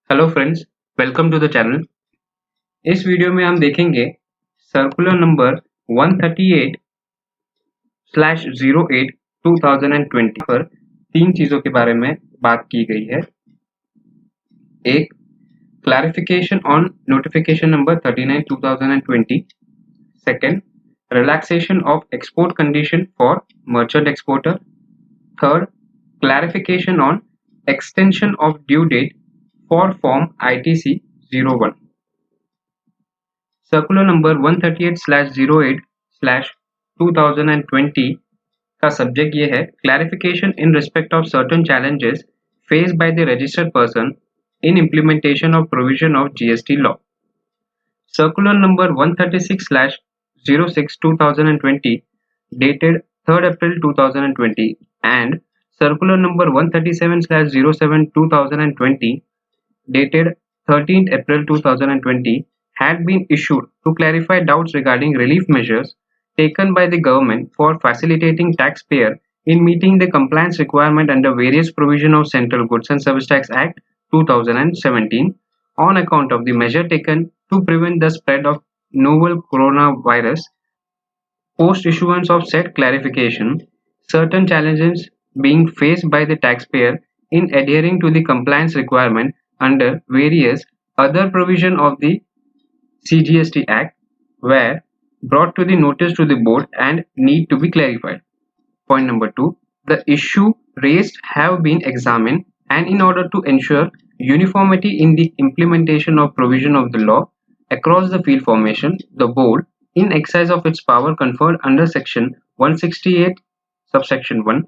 Hello friends, welcome to the channel. इस video में हम देखेंगे सर्कुलर नंबर 138/08 2020 पर तीन चीजों के बारे में बात की गई है। एक, clarification on notification number 39/2020। Second, relaxation of export condition for merchant exporter. Third, clarification on extension of due date for Form ITC 01. Circular number 138/08/2020 का सब्जेक्ट ये है clarification in respect of certain challenges faced by the registered person in implementation of provision of GST law. Circular number 136/06/2020 dated 3rd April 2020 and circular number 137/07/2020 dated 13th April 2020 had been issued to clarify doubts regarding relief measures taken by the government for facilitating taxpayer in meeting the compliance requirement under various provisions of Central Goods and Service Tax Act 2017 on account of the measure taken to prevent the spread of novel coronavirus. Post issuance of said clarification, certain challenges being faced by the taxpayer in adhering to the compliance requirement under various other provisions of the CGST Act were brought to the notice to the board and need to be clarified. Point number 2. The issue raised have been examined, and in order to ensure uniformity in the implementation of provision of the law across the field formation, the board, in exercise of its power conferred under section 168 subsection 1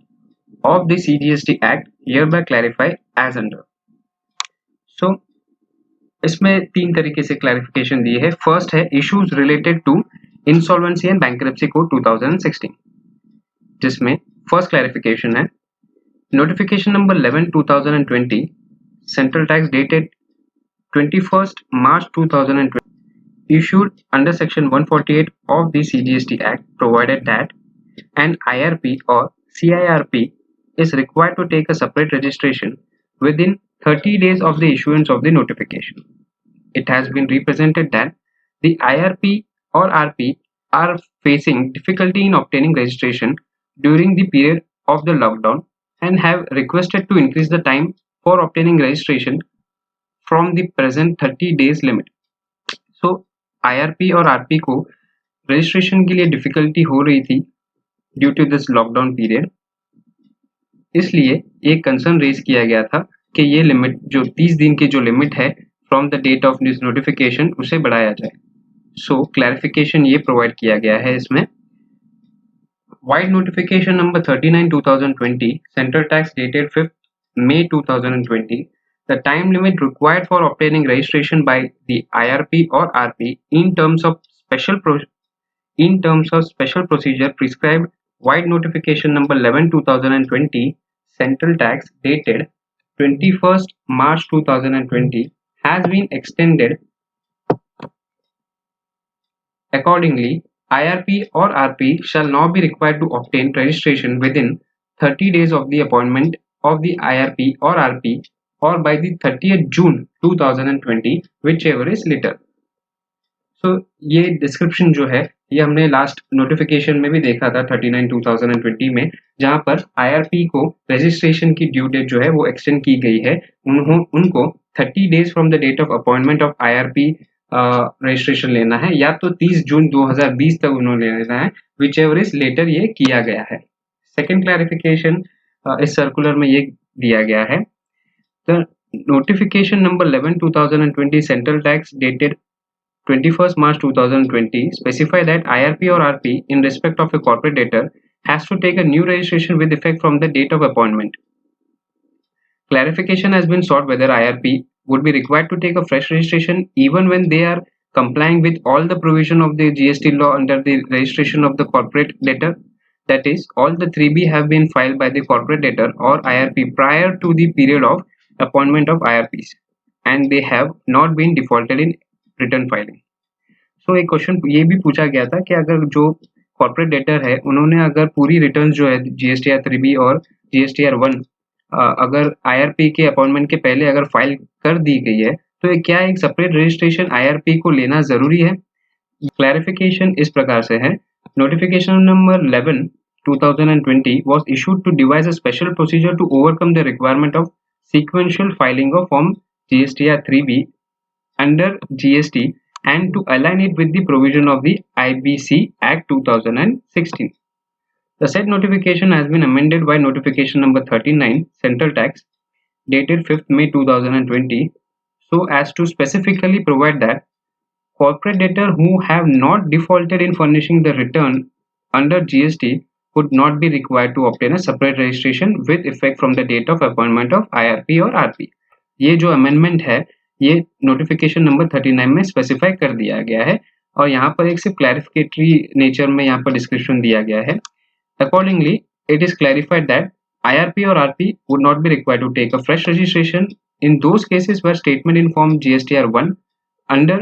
of the CGST Act, hereby clarify as under. So, इसमें तीन तरीके से clarification दी है। First है issues related to insolvency and bankruptcy code 2016, जिसमें first clarification है notification number 11/2020 central tax dated 21st March 2020 issued under section 148 of the CGST Act provided that an IRP or CIRP is required to take a separate registration within 30 days of the issuance of the notification. It has been represented that the IRP or RP are facing difficulty in obtaining registration during the period of the lockdown and have requested to increase the time for obtaining registration from the present 30 days limit. So IRP और RP को registration के लिए difficulty हो रही थी due to this lockdown period, इसलिए एक concern raise किया गया था कि ये लिमिट जो 30 दिन की जो लिमिट है from the date of this notification उसे बढ़ाया जाए। सो क्लैरिफिकेशन ये प्रोवाइड किया गया है इसमें। Wide notification number 39/2020 central tax dated 5th May 2020, the time limit required for obtaining registration by the IRP or RP in terms of special procedure prescribed wide notification number 11/2020 central tax dated 21st March 2020 has been extended. Accordingly, IRP or RP shall now be required to obtain registration within 30 days of the appointment of the IRP or RP or by the 30th June 2020, whichever is later. So ये description जो है ये हमने last notification में भी देखा था 39/2020 में, जहां पर IRP को रजिस्ट्रेशन की ड्यू डेट जो है वो एक्सटेंड की गई है। उनको 30 days from the date of appointment of IRP registration लेना है, या तो 30 जून 2020 तक उन्होंने लेना है, विच एवर इज लेटर ये किया गया है। सेकेंड क्लैरिफिकेशन इस सर्कुलर में ये दिया गया है, the notification number 11/2020 central tax dated 21st March 2020 specify that IRP or RP in respect of a corporate debtor has to take a new registration with effect from the date of appointment. Clarification has been sought whether IRP would be required to take a fresh registration even when they are complying with all the provision of the GST law under the registration of the corporate debtor. That is, all the 3B have been filed by the corporate debtor or IRP prior to the period of appointment of IRPs and they have not been defaulted in return filing. So एक question ये भी पूछा गया था कि अगर जो corporate debtor है उन्होंने अगर पूरी रिटर्न जो है GSTR 3B और GSTR 1 अगर IRP के अपॉइंटमेंट के पहले अगर फाइल कर दी गई है तो ये क्या एक सेपरेट रजिस्ट्रेशन IRP को लेना जरूरी है? क्लैरिफिकेशन इस प्रकार से है। Notification number 11 2020 was issued to devise a special procedure to overcome the requirement of sequential filing of Form GSTR 3B under GST and to align it with the provision of the IBC Act 2016. The said notification has been amended by Notification number 39 Central Tax dated 5th May 2020 so as to specifically provide that corporate debtors who have not defaulted in furnishing the return under GST would not be required to obtain a separate registration with effect from the date of appointment of IRP और RP. ये जो amendment है ये notification number 39 में specify कर दिया गया है और यहाँ पर एक सिर्फ क्लैरिफिकेटरी नेचर में यहाँ पर डिस्क्रिप्शन दिया गया है. Accordingly, it is clarified that IRP or RP would not be required to take a fresh registration in those cases where statement in form GSTR 1 under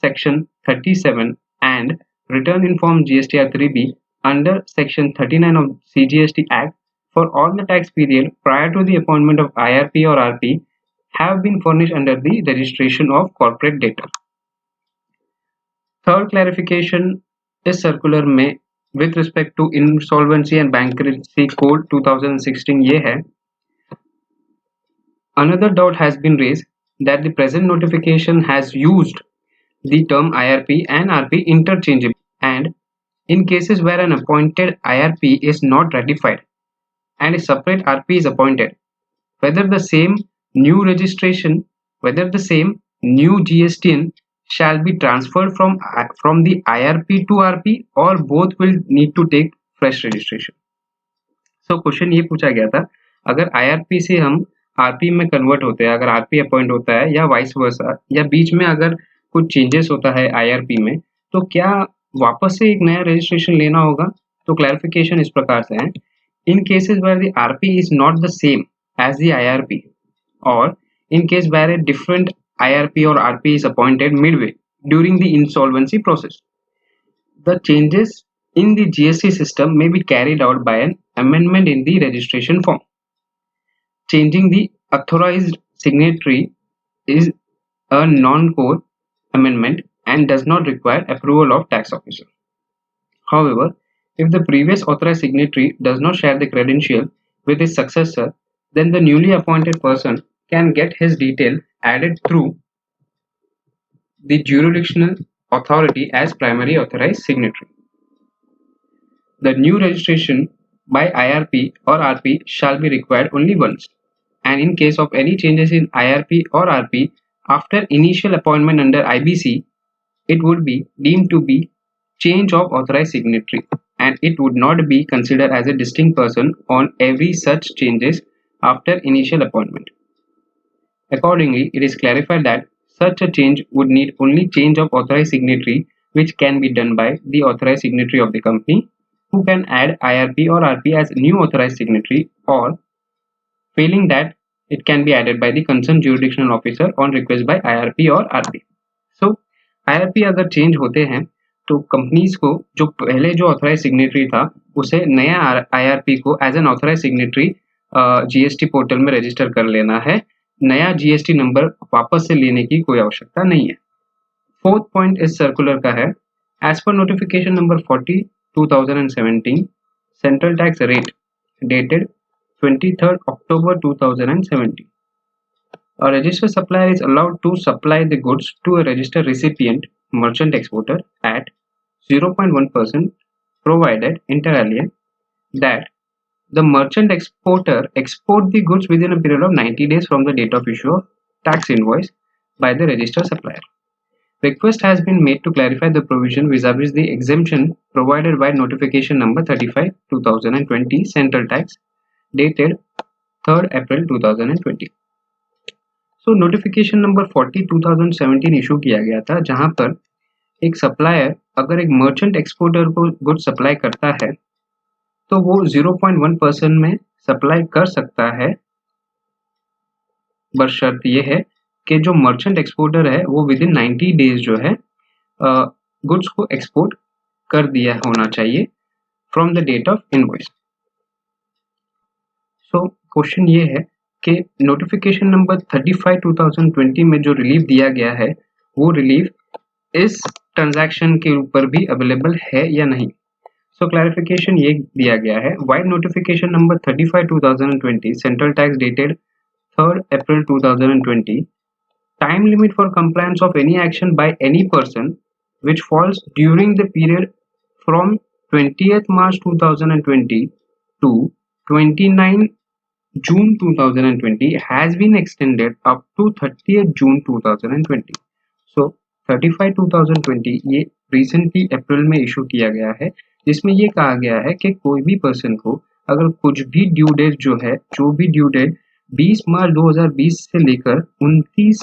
Section 37 and return in form GSTR 3B under Section 39 of CGST Act for all the tax period prior to the appointment of IRP or RP have been furnished under the registration of corporate debtor. Third clarification is circular में with respect to Insolvency and Bankruptcy Code 2016 ये है. Another doubt has been raised that the present notification has used the term IRP and RP interchangeably, and in cases where an appointed IRP is not ratified and a separate RP is appointed, whether the same new GSTN shall be transferred from the IRP to RP or both will need to take fresh registration. So question ये पूछा गया था, अगर IRP से हम RP में convert होते हैं, अगर RP अपॉइंट होता है या वाइस वर्सा या बीच में अगर कुछ चेंजेस होता है IRP में तो क्या वापस से एक नया रजिस्ट्रेशन लेना होगा? तो क्लैरिफिकेशन इस प्रकार से है. In cases where the RP is not the same as the IRP or in case where a different IRP or RP is appointed midway during the insolvency process, the changes in the GST system may be carried out by an amendment in the registration form. Changing the authorized signatory is a non-core amendment and does not require approval of tax officer. However, if the previous authorized signatory does not share the credential with his successor, then the newly appointed person can get his detail added through the jurisdictional authority as primary authorized signatory. The new registration by IRP or RP shall be required only once, and in case of any changes in IRP or RP after initial appointment under IBC, it would be deemed to be change of authorized signatory, and it would not be considered as a distinct person on every such changes after initial appointment. Accordingly, it is clarified that such a change would need only change of authorized signatory, which can be done by the authorized signatory of the company, who can add IRP or RP as new authorized signatory, or failing that, it can be added by the concerned jurisdictional officer on request by IRP or RP. So, IRP अगर change होते हैं तो companies को जो पहले जो authorise signatory था उसे नया IRP को as an authorise signatory GST portal में रजिस्टर कर लेना है. नया GST नंबर वापस से लेने की कोई आवश्यकता नहीं है. फोर्थ पॉइंट इस सर्कुलर का है. एज पर notification number 40 2017 central tax rate dated 23rd October 2017, a registered supplier is allowed to supply the goods to a registered recipient merchant exporter at 0.1% provided inter alia that the merchant exporter export the goods within a period of 90 days from the date of issue of tax invoice by the registered supplier. Request has been made to clarify the provision vis-a-vis the exemption provided by notification number 35 2020 central tax dated 3rd April 2020. So notification number 40 2017 issue किया गया था जहां पर एक supplier अगर एक merchant exporter को good supply करता है तो वो 0.1% में सप्लाई कर सकता है, बशर्त ये है कि जो मर्चेंट एक्सपोर्टर है वो विद इन 90 डेज जो है गुड्स को एक्सपोर्ट कर दिया होना चाहिए from the date of invoice. So question ये है कि नोटिफिकेशन नंबर 35/2020 में जो रिलीफ दिया गया है वो रिलीफ इस ट्रांजैक्शन के ऊपर भी अवेलेबल है या नहीं। सो क्लैरिफिकेशन ये दिया गया है, wide notification number 35/2020 central tax dated 3rd April 2020 time limit for compliance of any action by any person which falls during the period from 20th March 2020 to 29 June 2020 has been extended up to 30th June 2020. So 35/2020 ये recently अप्रैल में issue किया गया है, जिसमें ये कहा गया है कि कोई भी पर्सन को अगर कुछ भी ड्यू डेट जो भी ड्यू डेट 20 मार्च 2020 से लेकर 29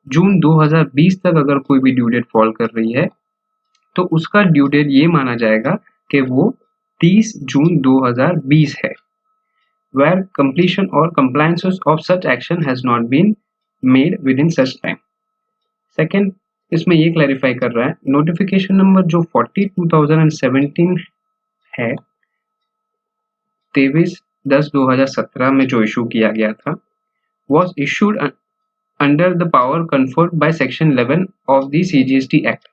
जून 2020 तक अगर कोई भी ड्यू डेट फॉल कर रही है तो उसका ड्यू डेट ये माना जाएगा कि वो 30 जून 2020 है, where completion or compliance of such action has not been made within such time. Second इसमें ये क्लैरिफाई कर रहा है, नोटिफिकेशन नंबर जो 40/2017 है 23/10/2017 में जो इशू किया गया था was issued under the power conferred by Section 11 of the CGST Act.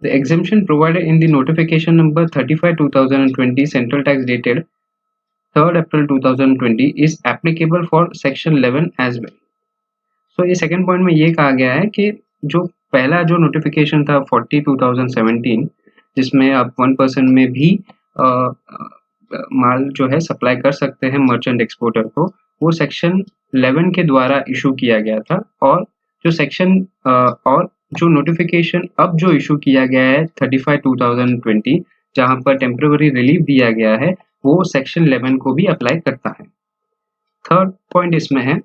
The exemption provided in the notification number 35/2020 central tax dated 3rd April 2020 is applicable for Section 11 as well. So ये second point में ये कहा गया है कि जो पहला जो नोटिफिकेशन था 40/2017 जिसमें आप 1% में भी माल जो है सप्लाई कर सकते हैं मर्चेंट एक्सपोर्टर को, वो सेक्शन 11 के द्वारा इशू किया गया था। और जो नोटिफिकेशन अब जो इशू किया गया है 35/2020 जहां पर टेम्पररी रिलीफ दिया गया है वो सेक्शन 11 को भी अप्लाई करता है। थर्ड पॉइंट इसमें है,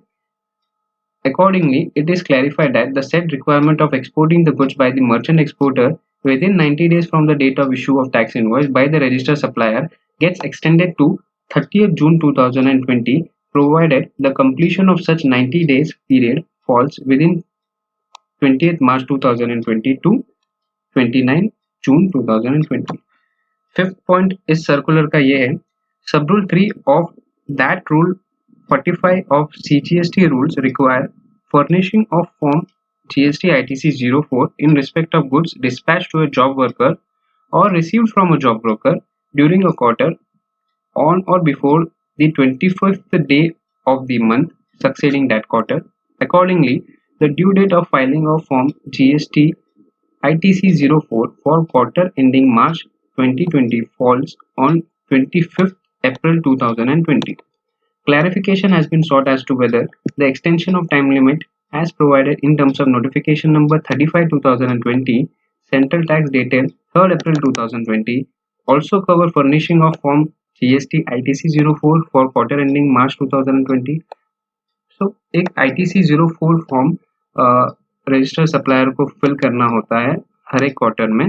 accordingly it is clarified that the said requirement of exporting the goods by the merchant exporter within 90 days from the date of issue of tax invoice by the registered supplier gets extended to 30th June 2020 provided the completion of such 90 days period falls within 20th March 2020 to 29 June 2020. Fifth point इस circular का ये है, सब rule 3 of that rule 45 of CGST rules require furnishing of form GST ITC 04 in respect of goods dispatched to a job worker or received from a job broker during a quarter on or before the 25th day of the month succeeding that quarter. Accordingly, the due date of filing of form GST ITC 04 for quarter ending March 2020 falls on 25th April 2020. Clarification has been sought as to whether the extension of time limit as provided in terms of notification number 35/2020 central tax dated 3rd April 2020 also cover furnishing of form GST ITC 04 for quarter ending March 2020. So एक ITC 04 form registered supplier को fill करना होता है हर एक quarter में।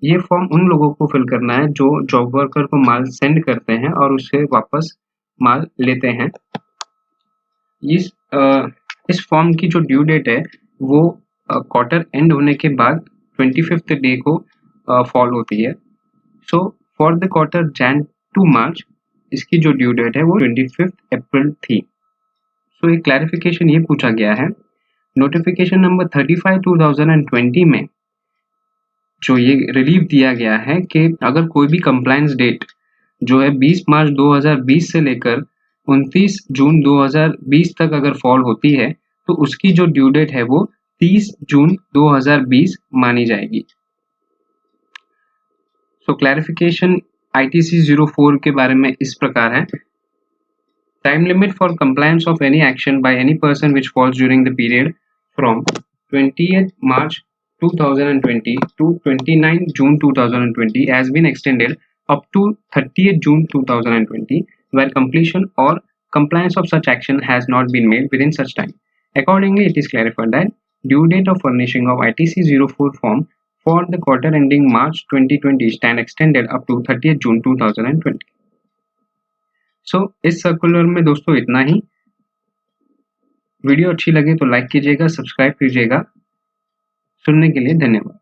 ये form उन लोगों को फिल करना है जो जॉब वर्कर को माल सेंड करते हैं और उसे वापस माल लेते हैं। इस फॉर्म की जो ड्यू डेट है वो क्वार्टर एंड होने के बाद 25th डे को फॉल होती है। So for the quarter Jan to March इसकी जो ड्यू डेट है वो 25th अप्रैल थी। सो एक क्लैरिफिकेशन ये पूछा गया है, नोटिफिकेशन नंबर 35/2020 में जो ये रिलीफ दिया गया है कि अगर कोई भी कंप्लायंस डेट जो है 20 मार्च 2020 से लेकर 29 जून 2020 तक अगर फॉल होती है तो उसकी जो ड्यू डेट है वो 30 जून 2020 मानी जाएगी। सो क्लैरिफिकेशन ITC 04 के बारे में इस प्रकार है, time limit for compliance of any action by any person which falls during the period from 20th March 2020 to 29 June 2020 has been extended up to 30th June 2020 where completion or compliance of such action has not been made within such time. Accordingly, it is clarified that due date of furnishing of ITC 04 form for the quarter ending March 2020 stand extended up to 30th June 2020. So, इस circular में दोस्तों इतना ही। Video अच्छी लगे तो like कीजिएगा, subscribe कीजिएगा। सुनने के लिए धन्यवाद।